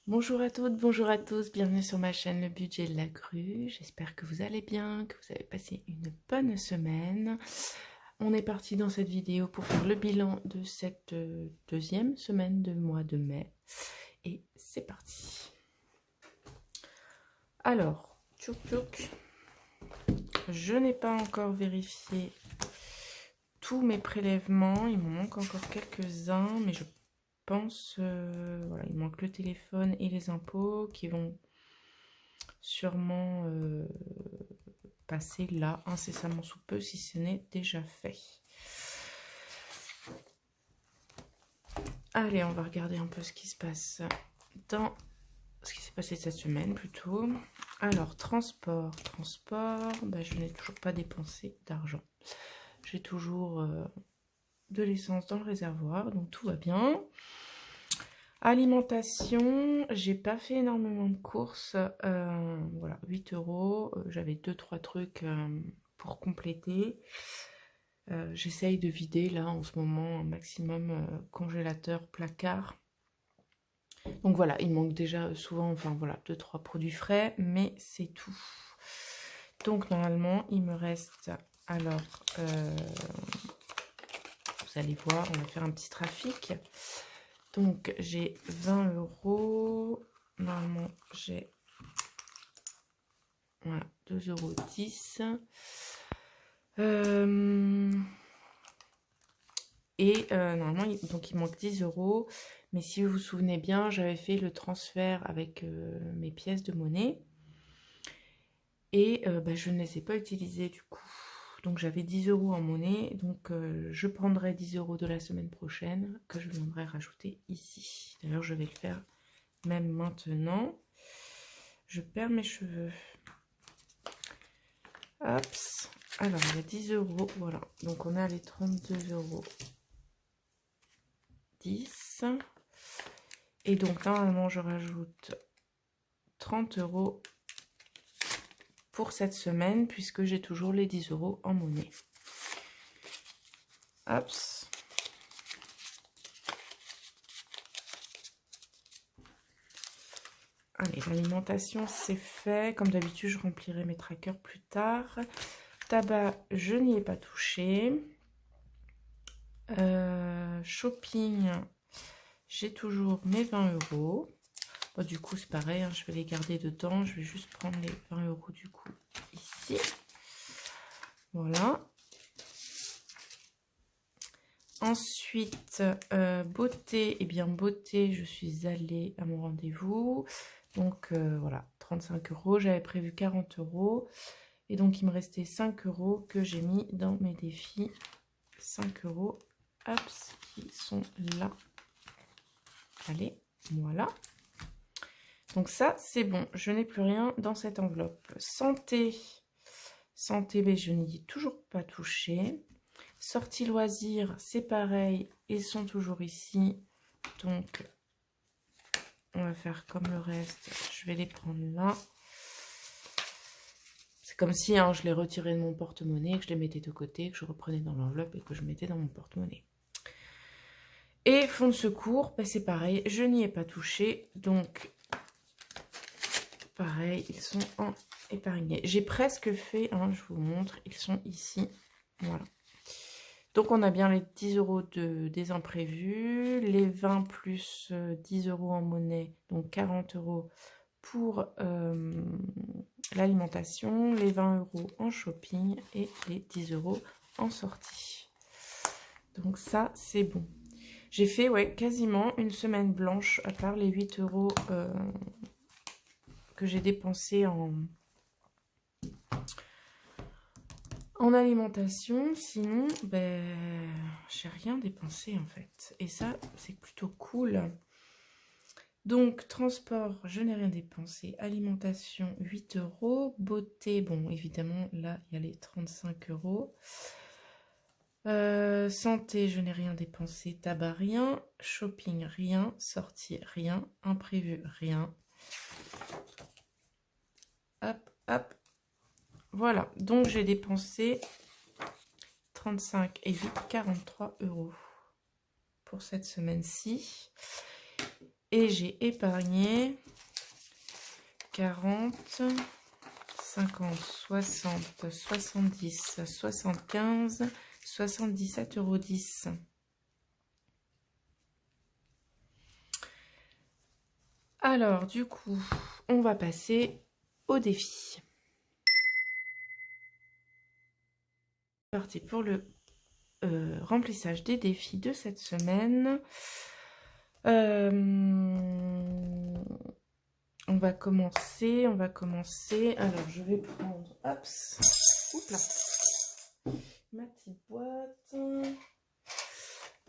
Bonjour à toutes, bonjour à tous, bienvenue sur ma chaîne Le Budget de la Grue. J'espère que vous allez bien, que vous avez passé une bonne semaine. On est parti dans cette vidéo pour faire le bilan de cette deuxième semaine du mois de mai. Et c'est parti. Alors, tchouk tchouk. Je n'ai pas encore vérifié tous mes prélèvements. Il m'en manque encore quelques-uns, mais je pense, voilà, il manque le téléphone et les impôts qui vont sûrement passer là incessamment sous peu si ce n'est déjà fait. Allez, on va regarder un peu ce qui se passe dans ce qui s'est passé cette semaine plutôt. Alors, transport, bah, je n'ai toujours pas dépensé d'argent. J'ai toujours de l'essence dans le réservoir, donc tout va bien. Alimentation, j'ai pas fait énormément de courses, voilà, 8 €, j'avais 2-3 trucs pour compléter. J'essaye de vider là en ce moment un maximum congélateur, placard. Donc voilà, il manque déjà souvent, enfin voilà, 2-3 produits frais, mais c'est tout. Donc normalement, il me reste, alors, vous allez voir, on va faire un petit trafic. Donc j'ai 20 €, normalement j'ai, voilà, 2,10 €. Normalement, donc il manque 10 €. Mais si vous vous souvenez bien, j'avais fait le transfert avec mes pièces de monnaie. Et bah, je ne les ai pas utilisées du coup. Donc j'avais 10 € en monnaie. Donc je prendrai 10 € de la semaine prochaine que je viendrai rajouter ici. D'ailleurs, je vais le faire même maintenant. Je perds mes cheveux. Hop. Alors, il y a 10 €. Voilà. Donc on a les 32,10 €. Et donc normalement, je rajoute 30 € pour cette semaine, puisque j'ai toujours les 10 € en monnaie. Hop. Allez, l'alimentation, c'est fait. Comme d'habitude, je remplirai mes trackers plus tard. Tabac, je n'y ai pas touché. Shopping, j'ai toujours mes 20 €. Bon, du coup, c'est pareil, hein, je vais les garder dedans. Je vais juste prendre les 20 € du coup ici. Voilà. Ensuite, beauté, et bien beauté, je suis allée à mon rendez-vous. Donc voilà, 35 €, j'avais prévu 40 €. Et donc il me restait 5 € que j'ai mis dans mes défis. 5 €, hop, qui sont là. Allez, voilà. Donc ça, c'est bon, je n'ai plus rien dans cette enveloppe. Santé, mais je n'y ai toujours pas touché. Sortie loisirs, c'est pareil, ils sont toujours ici. Donc, on va faire comme le reste. Je vais les prendre là. C'est comme si je les retirais de mon porte-monnaie, que je les mettais de côté, que je reprenais dans l'enveloppe et que je mettais dans mon porte-monnaie. Et fonds de secours, bah, c'est pareil, je n'y ai pas touché. Donc, pareil, ils sont en épargnés. J'ai presque fait, je vous montre, ils sont ici. Voilà. Donc, on a bien les 10 € des imprévus, les 20 plus 10 € en monnaie, donc 40 € pour l'alimentation, les 20 € en shopping et les 10 € en sortie. Donc ça, c'est bon. J'ai fait, ouais, quasiment une semaine blanche, à part les 8 € que j'ai dépensé en alimentation. Sinon, ben, j'ai rien dépensé en fait. Et ça, c'est plutôt cool. Donc, transport, je n'ai rien dépensé. Alimentation, 8 €. Beauté, bon, évidemment, là, il y a les 35 €. Santé, je n'ai rien dépensé. Tabac, rien. Shopping, rien. Sortie, rien. Imprévu, rien. Hop, hop. Voilà, donc j'ai dépensé 35 et 8, 43 € pour cette semaine-ci. Et j'ai épargné 40, 50, 60, 70, 75, 77,10 €. Alors, du coup, on va passer au défi. Parti pour le remplissage des défis de cette semaine. On va commencer. Alors, je vais prendre, hop, ma petite boîte,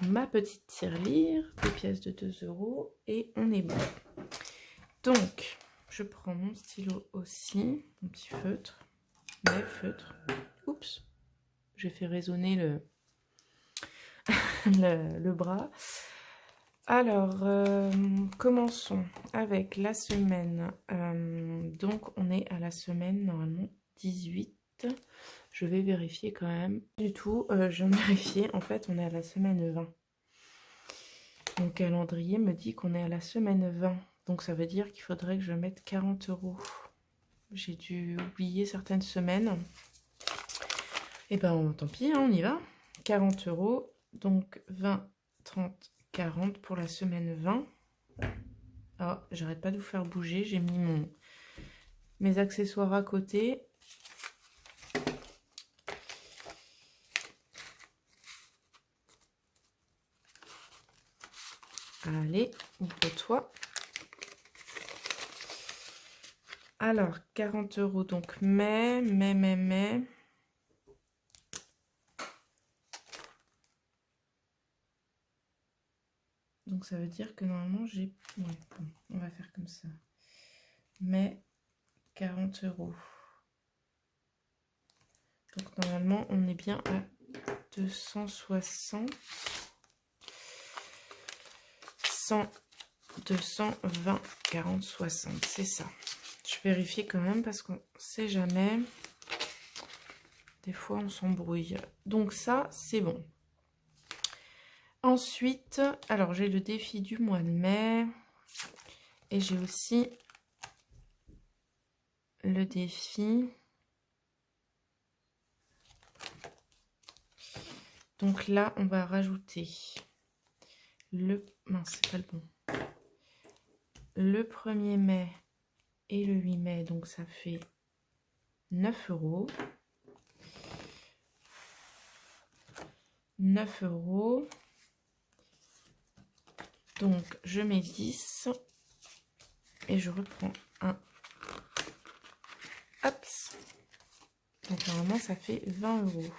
ma petite tirelire, des pièces de 2 € et on est bon. Donc, je prends mon stylo aussi, mon petit feutre, mes feutres. Oups, j'ai fait résonner le bras. Alors, commençons avec la semaine. Donc, on est à la semaine normalement 18. Je vais vérifier quand même. Du tout, je viens de vérifier. En fait, on est à la semaine 20. Mon calendrier me dit qu'on est à la semaine 20. Donc, ça veut dire qu'il faudrait que je mette 40 €. J'ai dû oublier certaines semaines. Et ben, tant pis, hein, on y va. 40 €. Donc, 20, 30, 40 pour la semaine 20. Oh, j'arrête pas de vous faire bouger. J'ai mis mes accessoires à côté. Allez, ouvre-toi. Alors, 40 €, donc mai. Donc, ça veut dire que normalement, j'ai... Ouais, bon, on va faire comme ça. Mai, 40 €. Donc, normalement, on est bien à 260. 100, 220, 40, 60. C'est ça. Je vérifie quand même parce qu'on ne sait jamais. Des fois, on s'embrouille. Donc ça, c'est bon. Ensuite, alors j'ai le défi du mois de mai. Et j'ai aussi le défi. Donc là, on va rajouter le... Mince, c'est pas le bon. Le 1er mai et le 8 mai. Donc ça fait 9 €. 9 €. Donc, je mets 10 et je reprends un. Hop. Donc, normalement, ça fait 20 €.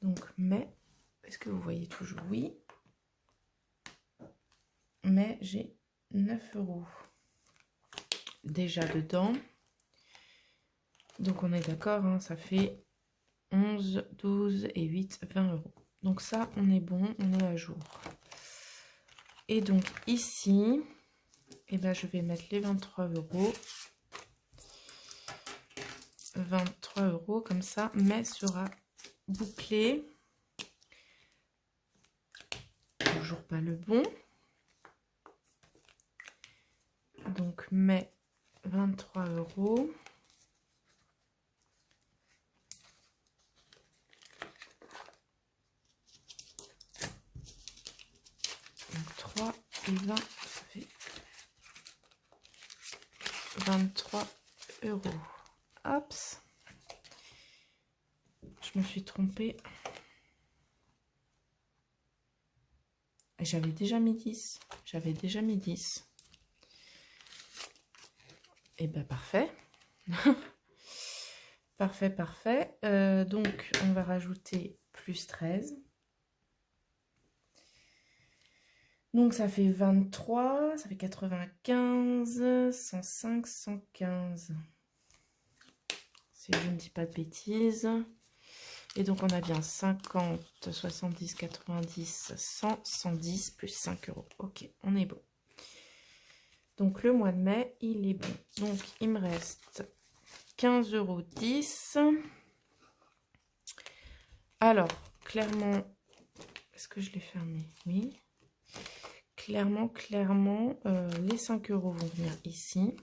Donc, mais, est-ce que vous voyez toujours? Oui. Mais j'ai 9 € déjà dedans. Donc, on est d'accord, hein, ça fait 11, 12 et 8, 20 €. Donc, ça, on est bon, on est à jour. Et donc, ici, eh ben, je vais mettre les 23 €. 23 € comme ça, mais sera bouclé. Toujours pas le bon. Donc, mai 23 €. Donc, 3 et 20, ça fait 23 €. Hop. Je me suis trompée. J'avais déjà mis 10. Et ben parfait. Parfait. Donc, on va rajouter plus 13. Donc, ça fait 23, ça fait 95, 105, 115. Si je ne dis pas de bêtises. Et donc, on a bien 50, 70, 90, 100, 110 plus 5 €. Ok, on est bon. Donc, le mois de mai, il est bon. Donc, il me reste 15,10 €. Alors, clairement, est-ce que je l'ai fermé? Oui. clairement, les 5 € vont venir ici.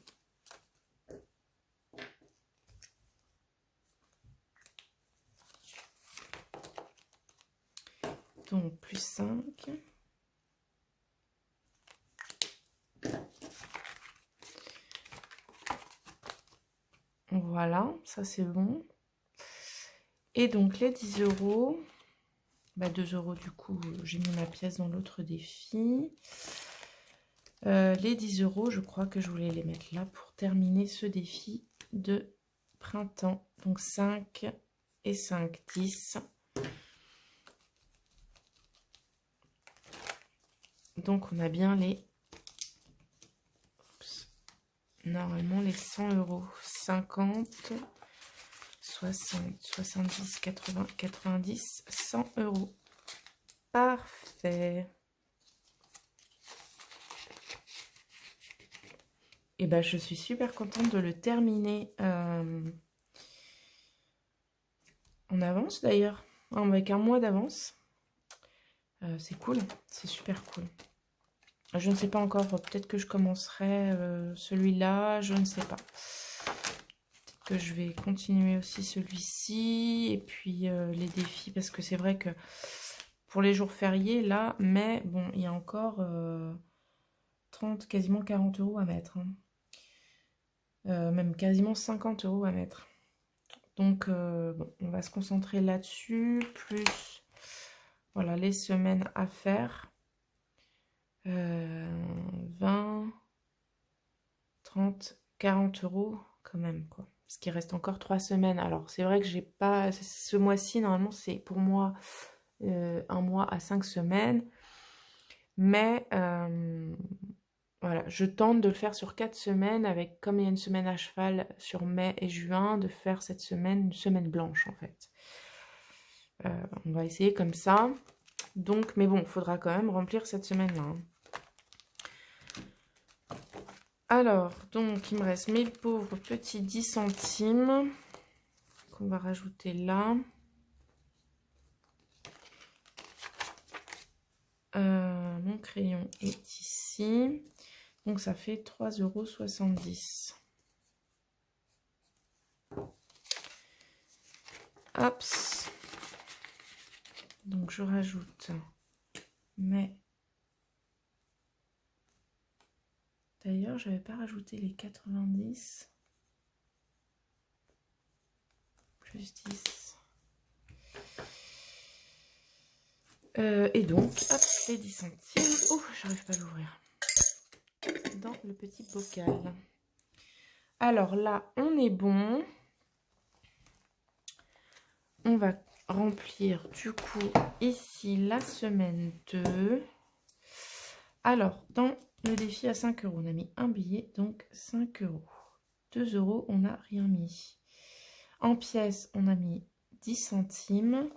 Donc, plus 5. Voilà, ça c'est bon. Et donc, les 10 €, bah 2 € du coup, j'ai mis ma pièce dans l'autre défi. Les 10 €, je crois que je voulais les mettre là pour terminer ce défi de printemps. Donc, 5 et 5, 10. Donc, on a bien les... Normalement, les 100 €. 50, 60, 70, 80, 90, 100 €. Parfait. Et ben, je suis super contente de le terminer en avance d'ailleurs, avec un mois d'avance. C'est cool, c'est super cool. Je ne sais pas encore, peut-être que je commencerai celui-là, je ne sais pas. Peut-être que je vais continuer aussi celui-ci, et puis les défis, parce que c'est vrai que pour les jours fériés, là, mais bon, il y a encore 30, quasiment 40 € à mettre. Hein. Même quasiment 50 € à mettre. Donc, bon, on va se concentrer là-dessus, plus, voilà, les semaines à faire. 20, 30, 40 € quand même, quoi. Parce qu'il reste encore 3 semaines. Alors, c'est vrai que j'ai pas... Ce mois-ci, normalement, c'est pour moi un mois à 5 semaines. Mais, voilà, je tente de le faire sur 4 semaines, avec, comme il y a une semaine à cheval sur mai et juin, de faire cette semaine, une semaine blanche, en fait. On va essayer comme ça. Donc, mais bon, il faudra quand même remplir cette semaine-là. Hein. Alors, donc, il me reste mes pauvres petits 10 centimes qu'on va rajouter là. Mon crayon est ici. Donc, ça fait 3,70 €. Hop. Donc, je rajoute mes... D'ailleurs, je n'avais pas rajouté les 90. Plus 10. Et donc, hop, les 10 centimes. Oh, j'arrive pas à l'ouvrir. Dans le petit bocal. Alors là, on est bon. On va remplir du coup ici la semaine 2. Alors, dans le défi à 5 €, on a mis un billet, donc 5 €. 2 €, on n'a rien mis. En pièces, on a mis 10 centimes.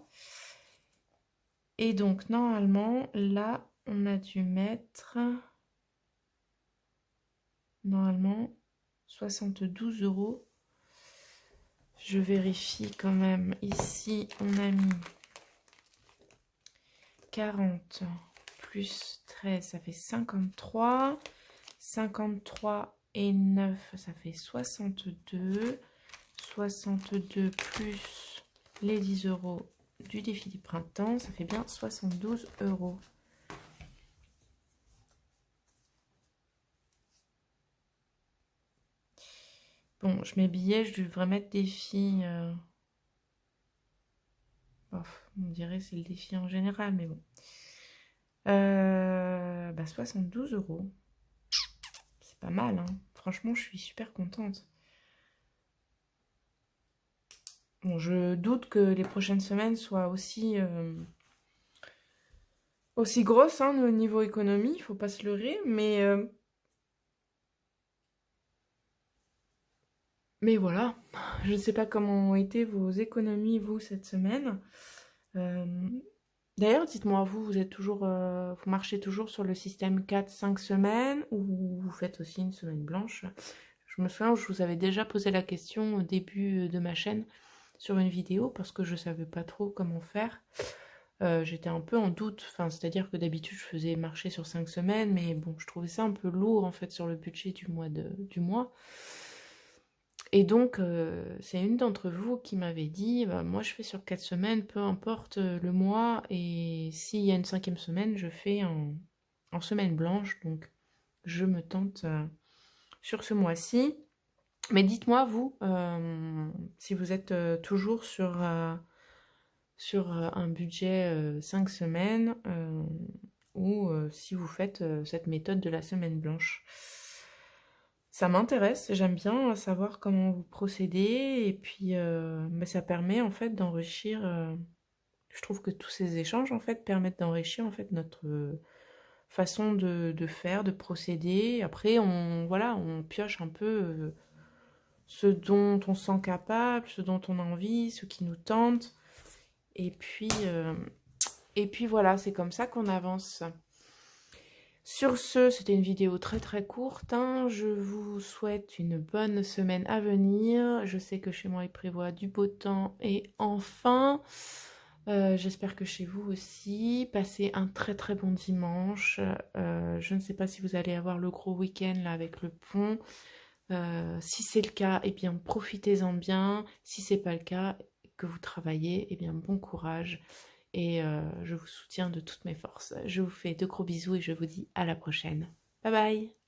Et donc, normalement, là, on a dû mettre... Normalement, 72 €. Je vérifie quand même. Ici, on a mis 40 plus 13, ça fait 53. 53 et 9, ça fait 62. 62 plus les 10 € du défi du printemps, ça fait bien 72 €. Bon, je mets billets, je devrais mettre défi. On dirait c'est le défi en général, mais bon. 72 €. C'est pas mal, hein. Franchement, je suis super contente. Bon, je doute que les prochaines semaines soient aussi grosses, hein, au niveau économie, il faut pas se leurrer, mais voilà. Je ne sais pas comment ont été vos économies, vous, cette semaine. D'ailleurs, dites-moi, vous êtes toujours, vous marchez toujours sur le système 4-5 semaines ou vous faites aussi une semaine blanche? Je me souviens, je vous avais déjà posé la question au début de ma chaîne sur une vidéo parce que je ne savais pas trop comment faire. j'étais un peu en doute. Enfin, c'est-à-dire que d'habitude, je faisais marcher sur 5 semaines, mais bon, je trouvais ça un peu lourd, en fait, sur le budget du mois. Et donc, c'est une d'entre vous qui m'avait dit, bah, moi, je fais sur 4 semaines, peu importe le mois, et s'il y a une 5e semaine, je fais en semaine blanche. Donc, je me tente sur ce mois-ci. Mais dites-moi, vous, si vous êtes toujours sur un budget 5 semaines ou si vous faites cette méthode de la semaine blanche. Ça m'intéresse, j'aime bien savoir comment vous procédez et puis mais ça permet en fait d'enrichir. Je trouve que tous ces échanges en fait permettent d'enrichir en fait notre façon de faire, de procéder. Après, voilà, on pioche un peu ce dont on se sent capable, ce dont on a envie, ce qui nous tente. Et puis voilà, c'est comme ça qu'on avance. Sur ce, c'était une vidéo très très courte, hein. Je vous souhaite une bonne semaine à venir. Je sais que chez moi il prévoit du beau temps et enfin, j'espère que chez vous aussi. Passez un très très bon dimanche. Je ne sais pas si vous allez avoir le gros week-end là avec le pont. Si c'est le cas, eh bien profitez-en bien. Si c'est pas le cas, que vous travaillez, eh bien bon courage. Et je vous soutiens de toutes mes forces. Je vous fais de gros bisous et je vous dis à la prochaine. Bye bye!